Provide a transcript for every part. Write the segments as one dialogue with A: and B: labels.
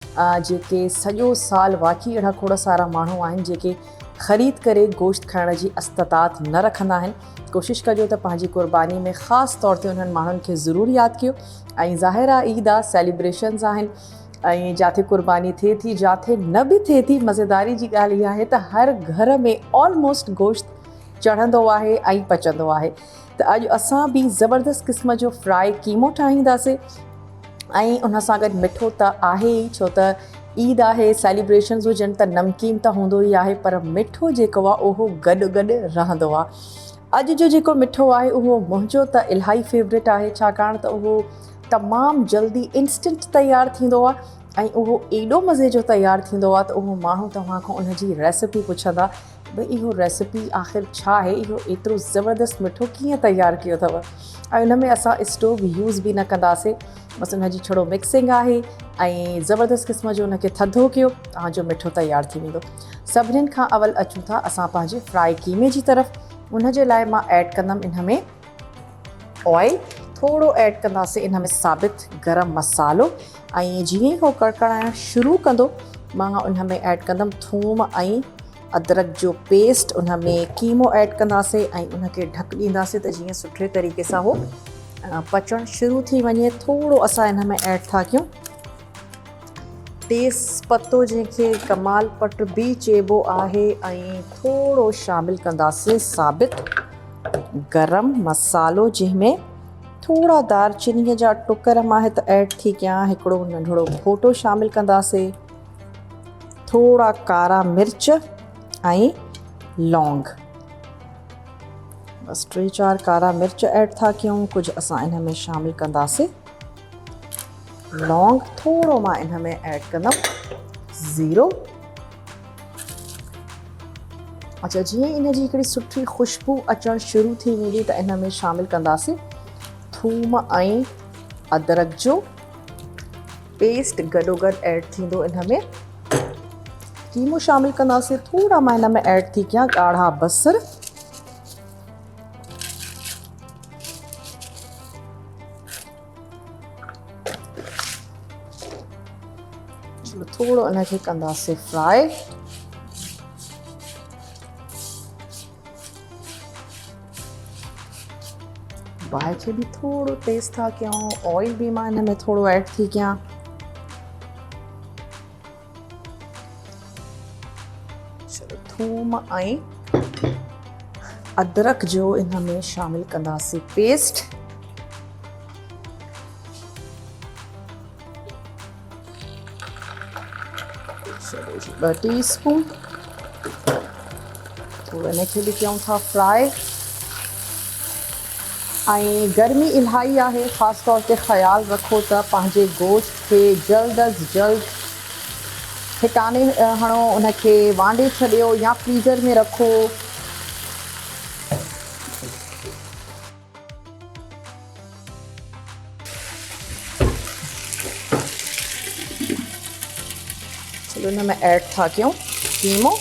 A: जेके सॼो साल वाक़ई अहिड़ा खोड़ सारा माण्हू आहिनि जेके ख़रीद करे गोश्त खाइण जी इस्तात न रखंदा आहिनि। कोशिशि कजो त पंहिंजी क़ुर्बानी में ख़ासि तौर ते उन्हनि माण्हुनि खे ज़रूरु यादि कयो। ऐं ज़ाहिर आहे ईद आहे, सेलिब्रेशन्स आहिनि, ऐं जिथे क़ुर्बानी थिए थी, जिथे न बि थिए थी, मज़ेदारी जी ॻाल्हि इहा आहे त हर घर में ऑलमोस्ट गोश्त चढ़ंदो आहे ऐं पचंदो आहे। त अॼु असां बि ज़बरदस्त क़िस्म जो फ्राई कीमो ठाहींदासीं ऐं उन सां गॾु मिठो त आहे ई, छो त ईद आहे, सेलिब्रेशन्स हुजनि त नमकीन त हूंदो ई आहे, पर मिठो जेको आहे उहो गॾु गॾु रहंदो आहे। अॼु जो जेको मिठो आहे उहो मुंहिंजो त इलाही फेवरेट आहे, छाकाणि त उहो तमामु जल्दी इंस्टेंट तयारु थींदो आहे ऐं उहो एॾो मज़े जो तयारु थींदो आहे त उहो माण्हू तव्हां खां उनजी रेसिपी पुछंदा, भई इहो रेसिपी आख़िर छा आहे, इहो एतिरो ज़बरदस्त मिठो कीअं तयारु कयो अथव। ऐं उन में असां स्टोव यूज़ बि न कंदासीं, बसि उनजी छड़ो मिक्सिंग आहे ऐं ज़बरदस्त क़िस्म जो उनखे थधो कयो, तव्हांजो मिठो तयारु थी वेंदो। सभिनीनि खां अवल अचूं था असां पंहिंजे फ्राई कीमे जी तरफ़। उनजे लाइ मां ऐड कंदमि इन में ऑयल, थोरो ऐड कंदासीं इन में साबित गरम मसालो, ऐं जीअं ई उहो कड़कड़ाइणु शुरू कंदो मां उन में ऐड कंदमि थूम ऐं अदरक जो पेस्ट। उन में कीमो ऐड कंदासीं ऐं उनखे ढक ॾींदासीं त जीअं सुठे तरीक़े सां उहो पचणु शुरू थी वञे। थोरो असां इन में ऐड था कयूं तेज़ पत्तो, जंहिंखे कमाल पट बि चइबो आहे, ऐं थोरो शामिलु कंदासीं साबित गरम मसालो, जंहिंमें थोरा दालचीनीअ जा टुकर मां हिते ऐड थी कयां, हिकिड़ो नंढिड़ो फोटो शामिलु कंदासीं, थोरा कारा मिर्च ऐं लौंग, बसि 3-4 कारा मिर्च ऐड था कयूं। कुझु असां इन में शामिलु कंदासीं लौंग, थोरो मां इन में ऐड कंदमि ज़ीरो। अच्छा, जीअं इन जी हिकिड़ी सुठी ख़ुशबू अचणु शुरू थी वेंदी त इन में शामिलु कंदासीं थूम ऐं अदरक जो पेस्ट, गॾोगॾु ऐड थींदो। इन में कीमो शामिलु कंदासीं, थोरा मां इन में ऐड थी कयां ॻाढ़ा बसर, थोरो इनखे कंदासीं फ्राई। बाहि खे बि थोरो तेज़ था कयूं, ऑयल बि मां इन में थोरो ऐड थी कयां। चलो, थूम ऐं अदरक जो इन में शामिलु कंदासीं पेस्ट, चलो जी 2 टीस्पून। थोरो इनखे बि कयूं था फ्राई। ऐं गर्मी इलाही आहे, ख़ासि तौर ते ख़्यालु रखो त पंहिंजे गोश्त खे जल्द अज़ जल्द ठिकाने हणो, उनखे वांडे छॾियो या फ्रीज़र में रखो। चलो, इन में ऐड था कयूं कीमो,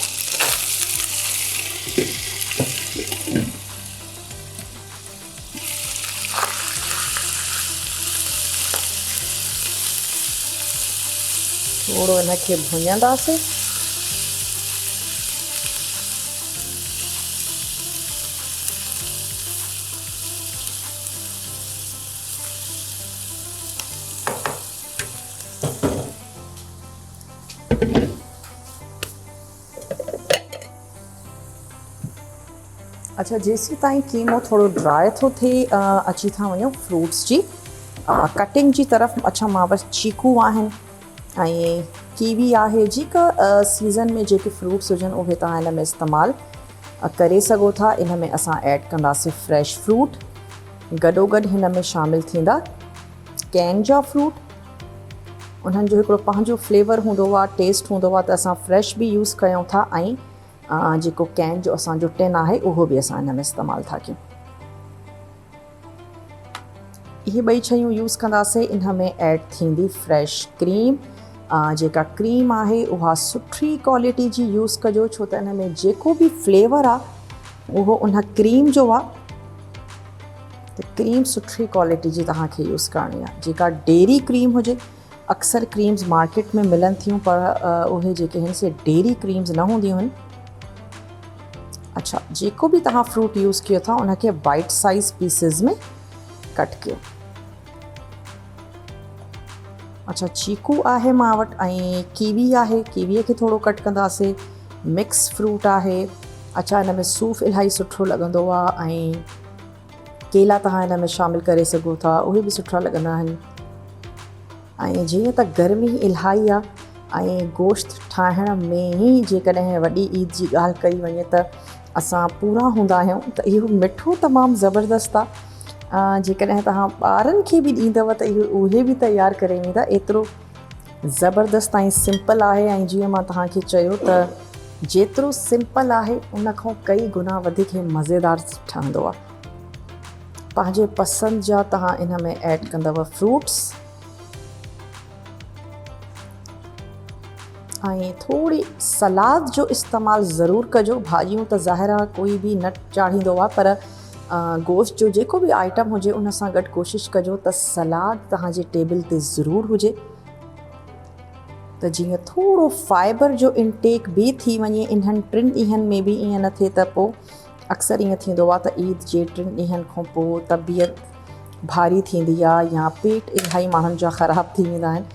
A: थोरो इनखे भुञंदासीं। अच्छा, जेसीं ताईं कीमो थोरो ड्राई थो थिए, अची था वञूं फ्रूट्स जी कटिंग जी तरफ़। अच्छा, मां बसि चीकू आहिनि ऐं कीवी आहे, जेका सीज़न में जेके फ्रूट्स हुजनि उहे तव्हां इन में इस्तेमालु करे सघो था। इन में असां ऐड कंदासीं फ्रेश फ्रूट, गॾोगॾु हिन में शामिलु थींदा कैन जा फ्रूट। उन्हनि जो हिकिड़ो पंहिंजो फ्लेवर हूंदो आहे, टेस्ट हूंदो आहे, त असां फ्रेश बि यूज़ कयूं था ऐं जेको कैन जो असांजो टिन आहे उहो बि असां इन में इस्तेमालु था कयूं। इहे ॿई शयूं यूज़ कंदासीं। इन में ऐड थींदी फ्रेश क्रीम, जेका क्रीम आहे उहा सुठी क्वालिटी जी यूज़ कजो, छो त इन में जेको बि फ्लेवर आहे उहो उन क्रीम जो आहे। त क्रीम सुठी क्वालिटी जी तव्हांखे यूज़ करणी आहे। जेका डेयरी क्रीम हुजे अक्सर क्रीम्स मार्केट में मिलनि थियूं पर उहे जेके आहिनि से डेयरी क्रीम्स न हूंदियूं आहिनि। अच्छा, जेको बि तव्हां फ्रूट यूज़ कयो था उनखे बाइट साइज़ पीसिस में कट कयो। अच्छा, चीकू आहे मां वटि ऐं कीवी आहे, कीवीअ खे थोरो कट कंदासीं। मिक्स फ्रूट आहे। अच्छा, हिन में सूफ़ इलाही सुठो लॻंदो आहे ऐं केला तव्हां हिन में शामिलु करे सघो था, उहे बि सुठा लॻंदा आहिनि। ऐं जीअं त गर्मी इलाही आहे ऐं गोश्त ठाहिण में ई जेकॾहिं वॾी ईद जी ॻाल्हि कई वञे त असां पूरा हूंदा आहियूं त इहो मिठो तमामु ज़बरदस्तु आहे। जेकॾहिं तव्हां ॿारनि खे बि ॾींदव त इहो उहे बि तयारु करे वेंदा। एतिरो ज़बरदस्तु ऐं सिंपल आहे ऐं जीअं मां तव्हांखे चयो त जेतिरो सिंपल आहे उन खां कई गुना वधीक मज़ेदार ठहंदो आहे। पंहिंजे पसंदि जा तव्हां इन में ऐड कंदव फ्रूट्स ऐं थोरी सलाद जो इस्तेमालु ज़रूरु कजो। भाॼियूं त ज़ाहिर आहे कोई बि न चाढ़ींदो आहे, पर गोश्त जो जेको बि आइटम हुजे उन सां गॾु कोशिशि कजो त सलाद तव्हांजे टेबल ते ज़रूरु हुजे, त जीअं थोरो फाइबर जो इंटेक बि थी वञे। इन्हनि 3 ॾींहंनि में बि ईअं न थिए त पोइ अक्सर ईअं थींदो आहे त ईद जे 3 ॾींहंनि खां पोइ तबियत भारी थींदी आहे या पेट इलाही माण्हुनि जा ख़राबु थी वेंदा आहिनि।